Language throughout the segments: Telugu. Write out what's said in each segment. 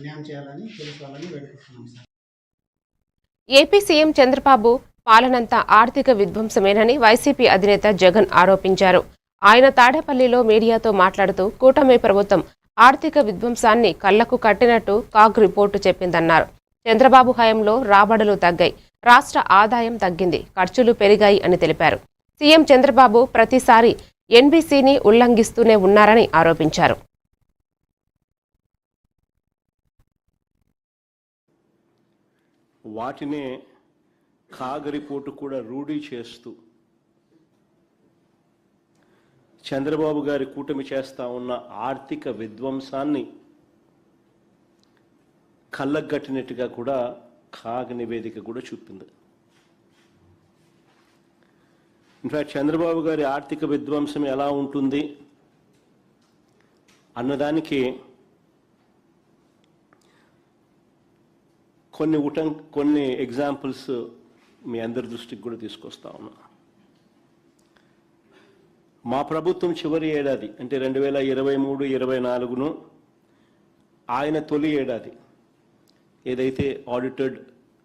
న్యాయం చేయాలని పోలీసు వాళ్ళని వేడుకుంటున్నాం సార్. ఏపీ సీఎం చంద్రబాబు పాలనంతా ఆర్థిక విధ్వంసమేనని వైసీపీ అధినేత జగన్ ఆరోపించారు. ఆయన తాడేపల్లిలో మీడియాతో మాట్లాడుతూ కూటమి ప్రభుత్వం ఆర్థిక విధ్వంసాన్ని కళ్లకు కట్టినట్టు కాగ్ రిపోర్టు చెప్పిందన్నారు. చంద్రబాబు హయాంలో రాబడులు తగ్గాయి, రాష్ట్ర ఆదాయం తగ్గింది, ఖర్చులు పెరిగాయి అని తెలిపారు. సీఎం చంద్రబాబు ప్రతిసారి ఎన్బీసీని ఉల్లంఘిస్తూనే ఉన్నారని ఆరోపించారు. వాటినే కాగ్ రిపోర్టు కూడా రూఢీ చేస్తూ చంద్రబాబు గారి కూటమి చేస్తా ఉన్న ఆర్థిక విధ్వంసాన్ని కళ్ళగట్టినట్టుగా కూడా కాగ్ నివేదిక కూడా చూపింది. ఇన్ఫాక్ట్ చంద్రబాబు గారి ఆర్థిక విధ్వంసం ఎలా ఉంటుంది అన్నదానికి కొన్ని ఎగ్జాంపుల్స్ మీ అందరి దృష్టికి కూడా తీసుకొస్తా ఉన్నా. మా ప్రభుత్వం చివరి ఏడాది అంటే 2023-24ను ఆయన తొలి ఏడాది ఏదైతే ఆడిటెడ్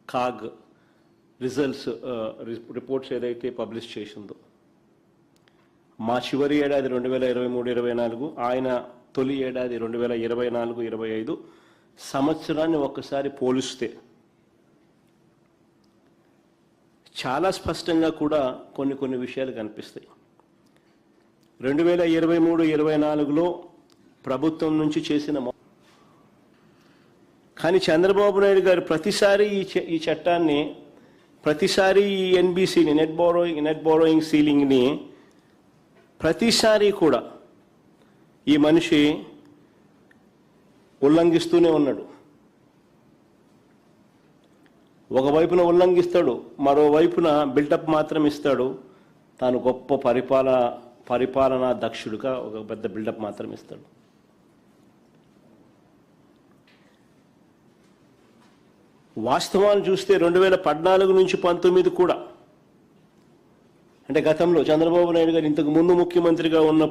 కాగ్ రిజల్ట్స్ రిపోర్ట్స్ ఏదైతే పబ్లిష్ చేసిందో, మా చివరి ఏడాది 2023-24, ఆయన తొలి ఏడాది 2024-25 సంవత్సరాన్ని ఒక్కసారి పోలిస్తే చాలా స్పష్టంగా కూడా కొన్ని విషయాలు కనిపిస్తాయి. 2023-24లో ప్రభుత్వం నుంచి చేసిన కానీ చంద్రబాబు నాయుడు గారు ప్రతిసారి ఈ చట్టాన్ని, ప్రతిసారి ఈ ఎన్బీసీని నెట్ బోరోయింగ్ సీలింగ్ని ప్రతిసారి కూడా ఈ మనిషి ఉల్లంఘిస్తూనే ఉన్నాడు. ఒకవైపున ఉల్లంఘిస్తాడు, మరోవైపున బిల్డప్ మాత్రం ఇస్తాడు. తాను గొప్ప పరిపాలనా దక్షుడుగా ఒక పెద్ద బిల్డప్ మాత్రం ఇస్తాడు. వాస్తవాలు చూస్తే 2014 నుంచి 19 కూడా, అంటే గతంలో చంద్రబాబు నాయుడు గారు ఇంతకు ముందు ముఖ్యమంత్రిగా ఉన్న